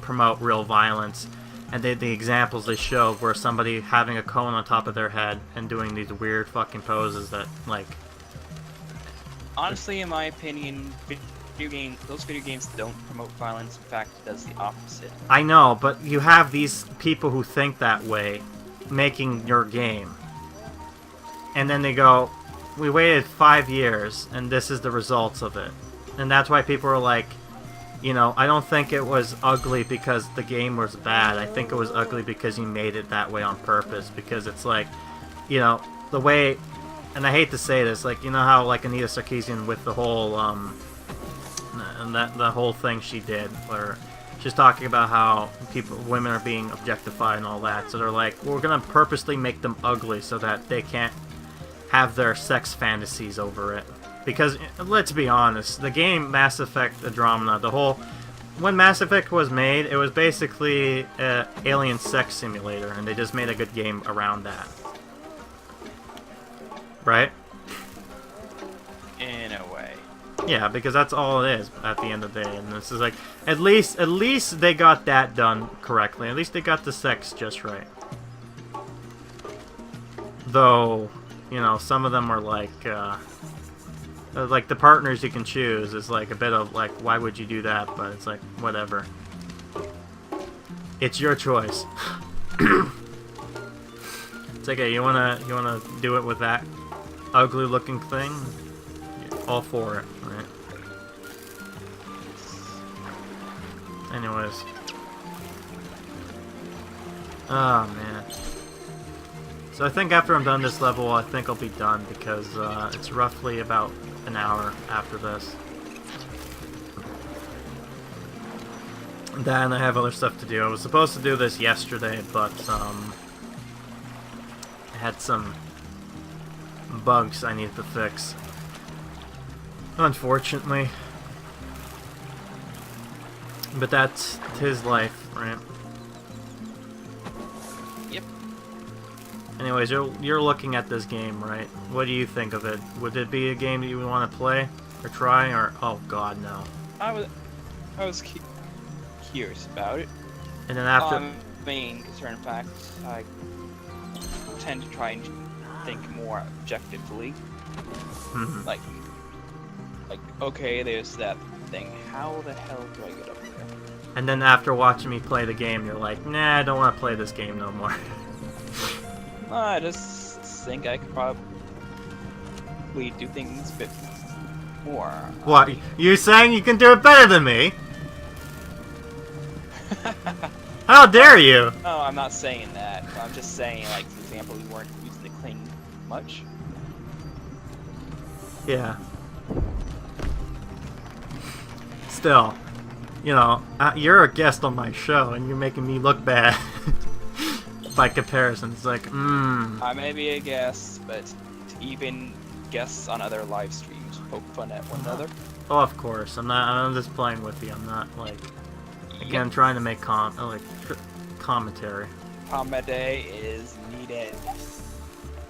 promote real violence. And the examples they showed were somebody having a cone on top of their head and doing these weird fucking poses that, like... Honestly, in my opinion, those video games don't promote violence. In fact, it does the opposite. I know, but you have these people who think that way making your game. And then they go, we waited 5 years, and this is the results of it. And that's why people are like, you know, I don't think it was ugly because the game was bad. I think it was ugly because you made it that way on purpose. Because it's like, you know, the way... And I hate to say this, like, you know how, like, Anita Sarkeesian with the whole, the whole thing she did, where she's talking about how women are being objectified and all that. So they're like, well, we're gonna purposely make them ugly so that they can't have their sex fantasies over it. Because, let's be honest, the game Mass Effect Andromeda, when Mass Effect was made, it was basically an alien sex simulator, and they just made a good game around that. Right? In a way. Yeah, because that's all it is at the end of the day, and this is like, at least they got that done correctly. At least they got the sex just right. Though, you know, some of them are like the partners you can choose is like a bit of like, why would you do that? But it's like, whatever. It's your choice. It's okay. You wanna do it with that ugly looking thing? You're all for it, right? Anyways. Oh man. So I think after I'm done this level, I think I'll be done because it's roughly about an hour after this. Then I have other stuff to do. I was supposed to do this yesterday, but I had some bugs I needed to fix. Unfortunately. But that's his life, right? Yep. Anyways, you're looking at this game, right? What do you think of it? Would it be a game that you would want to play or try, or oh god, no? I was curious about it. And then after, main concern fact, I tend to try and think more objectively. Mhm. Like, okay, there's that thing. How the hell do I get up there? And then after watching me play the game, you're like, nah, I don't want to play this game no more. I just think I could probably do things a bit more. What? You saying you can do it better than me? How dare you? No, I'm not saying that. I'm just saying, like, for example, we weren't using the cling much. Yeah. still, you know, you're a guest on my show, and you're making me look bad by comparison. It's like, I may be a guest, but even guests on other live streams poke fun at one another. Oh, of course. I'm not. I'm just playing with you. I'm not like, again, trying to make commentary. Comedy is needed.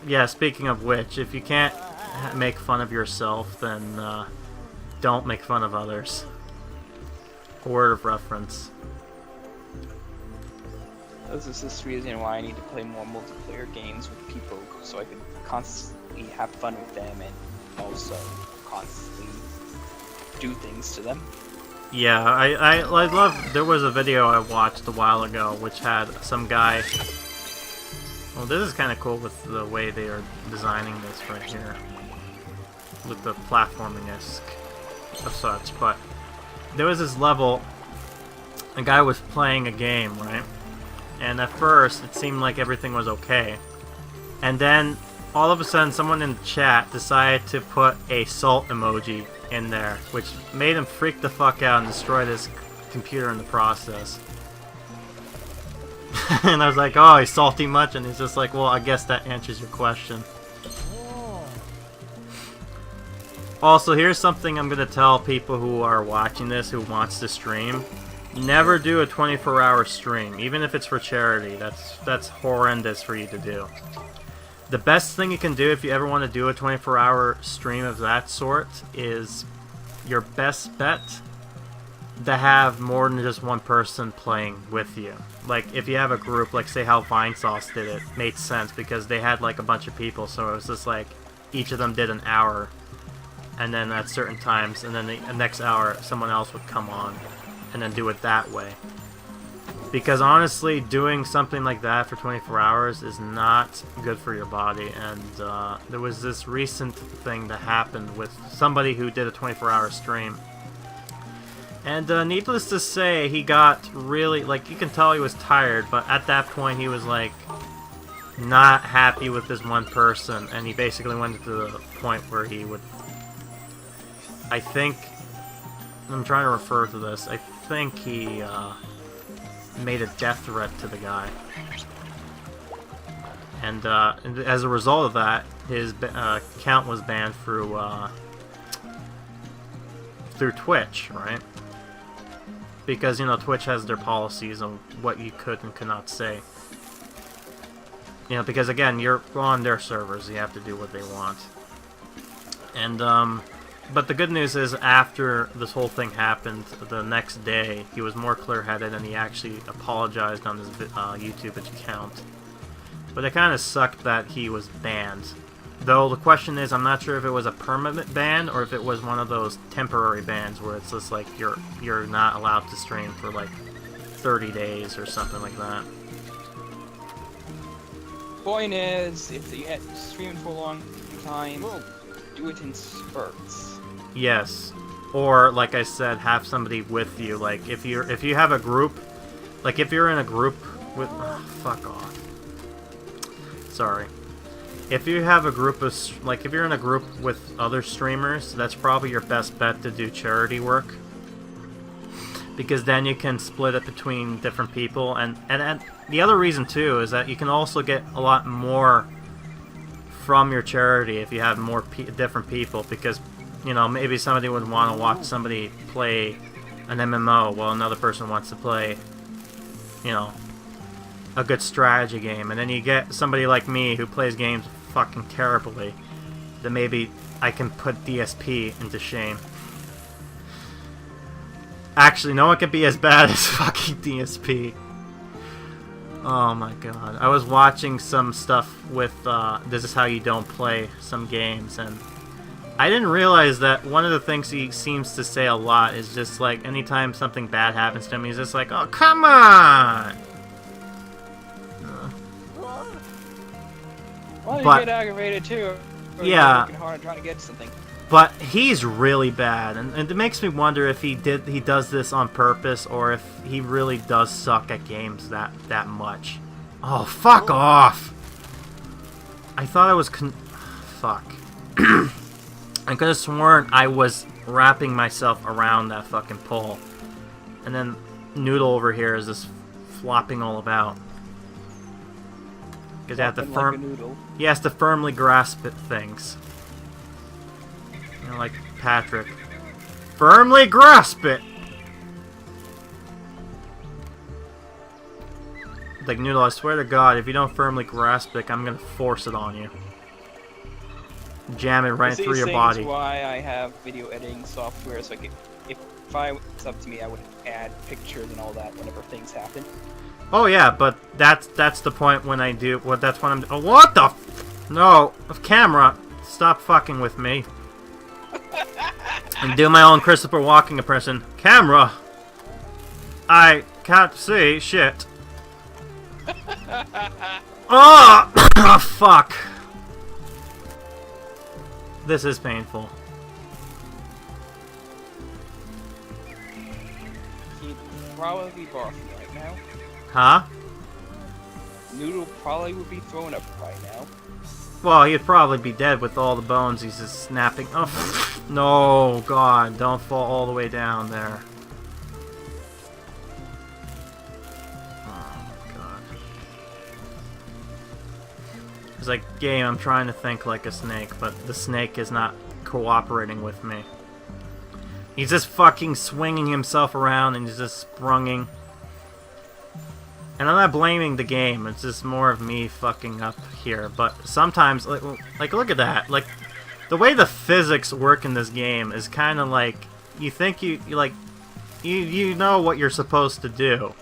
Yeah. Speaking of which, if you can't make fun of yourself, then don't make fun of others. A word of reference. This is the reason why I need to play more multiplayer games with people, so I can constantly have fun with them and also constantly do things to them. Yeah, I love. There was a video I watched a while ago which had some guy. Well, this is kind of cool with the way they are designing this right here, with the platforming-esque of such. But there was this level. A guy was playing a game, right? And at first, it seemed like everything was okay. And then, all of a sudden, someone in the chat decided to put a salt emoji in there, which made him freak the fuck out and destroy his computer in the process. And I was like, oh, he's salty much? And he's just like, well, I guess that answers your question. Also, here's something I'm going to tell people who are watching this, who wants to stream. Never do a 24-hour stream, even if it's for charity. That's horrendous for you to do. The best thing you can do if you ever want to do a 24-hour stream of that sort is your best bet to have more than just one person playing with you. Like, if you have a group, like say how Vinesauce did it, made sense because they had like a bunch of people, so it was just like each of them did an hour, and then at certain times, and then the next hour someone else would come on, and then do it that way. Because honestly, doing something like that for 24 hours is not good for your body. And there was this recent thing that happened with somebody who did a 24-hour stream. And needless to say, he got really, like, you can tell he was tired, but at that point he was like not happy with this one person, and he basically went to the point where he would, I think, I'm trying to refer to this, I think he made a death threat to the guy, and as a result of that, his account was banned through Twitch, right? Because, you know, Twitch has their policies on what you could and could not say. You know, because again, you're on their servers, you have to do what they want. And but the good news is, after this whole thing happened, the next day, he was more clear-headed and he actually apologized on his YouTube account. But it kind of sucked that he was banned. Though the question is, I'm not sure if it was a permanent ban or if it was one of those temporary bans where it's just like you're not allowed to stream for like 30 days or something like that. Point is, if you had streamed for a long time, do it in spurts. Yes, or like I said, have somebody with you. Like if you have a group, like if you're in a group with, fuck off. Sorry. If you have a group of, like if you're in a group with other streamers, that's probably your best bet to do charity work. Because then you can split it between different people, and the other reason too is that you can also get a lot more from your charity if you have more different people, because, you know, maybe somebody would want to watch somebody play an MMO while another person wants to play, you know, a good strategy game, and then you get somebody like me who plays games fucking terribly, then maybe I can put DSP into shame. Actually, no one can be as bad as fucking DSP. Oh my god. I was watching some stuff with This Is How You Don't Play some games, and I didn't realize that one of the things he seems to say a lot is just like, anytime something bad happens to him, he's just like, oh, come on! Well, but, you get aggravated too. Yeah. You're working hard and trying to get something. But he's really bad, and it makes me wonder if he does this on purpose, or if he really does suck at games that much. Oh, fuck off! I thought I was fuck. I could have sworn I was wrapping myself around that fucking pole. And then Noodle over here is just flopping all about. Because he has to firmly grasp at things. You know, like Patrick. Firmly grasp it! Like, Noodle, I swear to God, if you don't firmly grasp it, I'm gonna force it on you. Jam it right through your body. That's why I have video editing software, so if it's up to me, I would add pictures and all that whenever things happen. Oh yeah, but that's the point when I do. Well, that's when I'm. Oh, what the? No, camera, stop fucking with me. And do my own Christopher Walken impression. Camera, I can't see shit. Oh, oh fuck. This is painful. He'd probably be barfing right now. Huh? Noodle probably would be thrown up right now. Well, he'd probably be dead with all the bones he's just snapping. Oh, no, God, don't fall all the way down there. Oh, God. It's like, game, I'm trying to think like a snake, but the snake is not cooperating with me. He's just fucking swinging himself around and he's just sprunging. And I'm not blaming the game, it's just more of me fucking up here. But sometimes, like look at that. Like, the way the physics work in this game is kind of like, you think you know what you're supposed to do.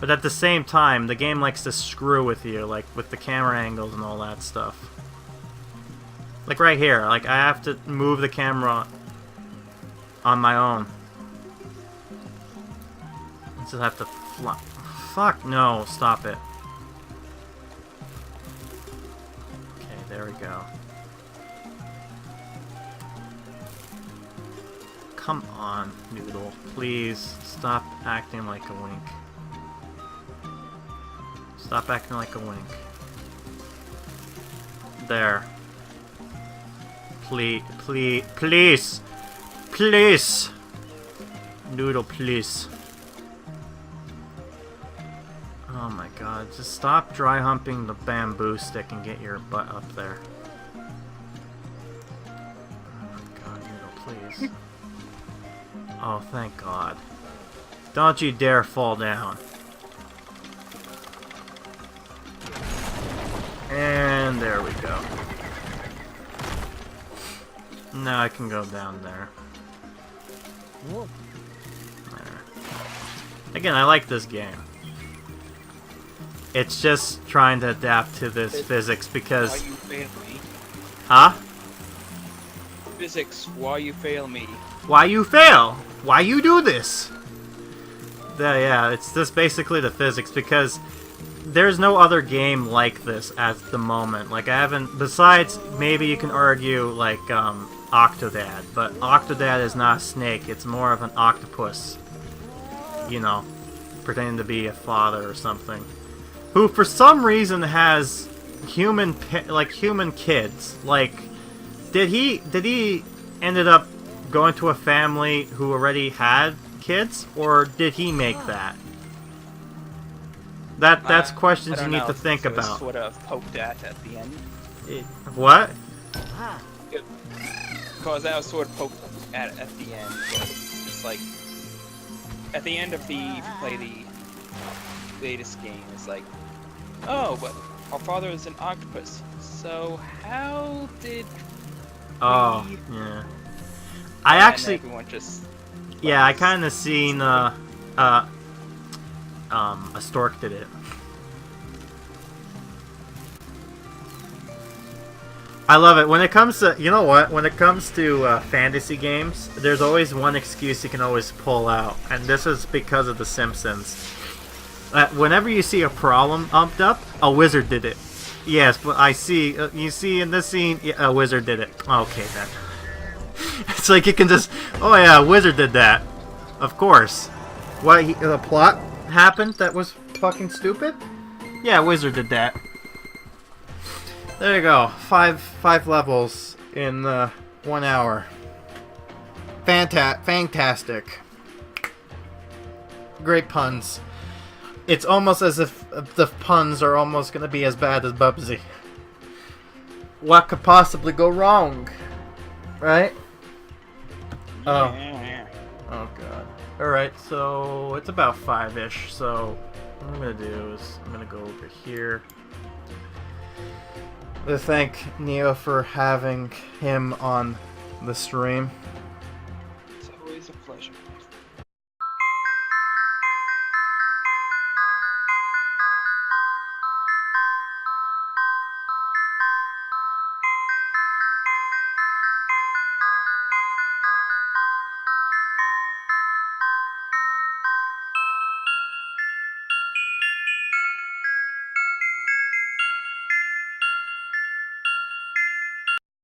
But at the same time, the game likes to screw with you, like with the camera angles and all that stuff. Like right here, like I have to move the camera on my own. I just have to flop. Fuck no, stop it. Okay, there we go. Come on, Noodle. Please, stop acting like a wink. Stop acting like a wink. There. Please, please, please! Please! Noodle, please. Oh my God, just stop dry humping the bamboo stick and get your butt up there. Oh my God, Noodle, please. Oh, thank God. Don't you dare fall down. And there we go. Now I can go down there. There. Again, I like this game. It's just trying to adapt to this physics because... Why you fail me? Huh? Physics, why you fail me? Why you fail? Why you do this? Yeah, it's just basically the physics because there's no other game like this at the moment. Like, I haven't... Besides, maybe you can argue, like, Octodad. But Octodad is not a snake. It's more of an octopus. You know, pretending to be a father or something. Who, for some reason, has human kids. Like, did he ended up going to a family who already had kids, or did he make that? That's questions you need to think about. Sort of poked at the end. What? Because that was sort of poked at the end. It's like at the end of the latest game, it's like, oh, but our father is an octopus. So how did? Oh, yeah. I actually. Everyone just. Yeah, I kind of seen a stork did it. I love it. When it comes to, you know what? When it comes to fantasy games, there's always one excuse you can always pull out, and this is because of The Simpsons. Whenever you see a problem umped up, a wizard did it. Yes, but I see. You see in this scene, a wizard did it. Okay then. It's like you can just, oh yeah, a wizard did that. Of course. What? The plot happened that was fucking stupid? Yeah, a wizard did that. There you go. Five levels in 1 hour. Fantastic. Great puns. It's almost as if the puns are almost going to be as bad as Bubsy. What could possibly go wrong? Right? Oh. Yeah. Oh god. Alright, so it's about 5-ish, so what I'm going to do is I'm going to go over here. To thank Neo for having him on the stream.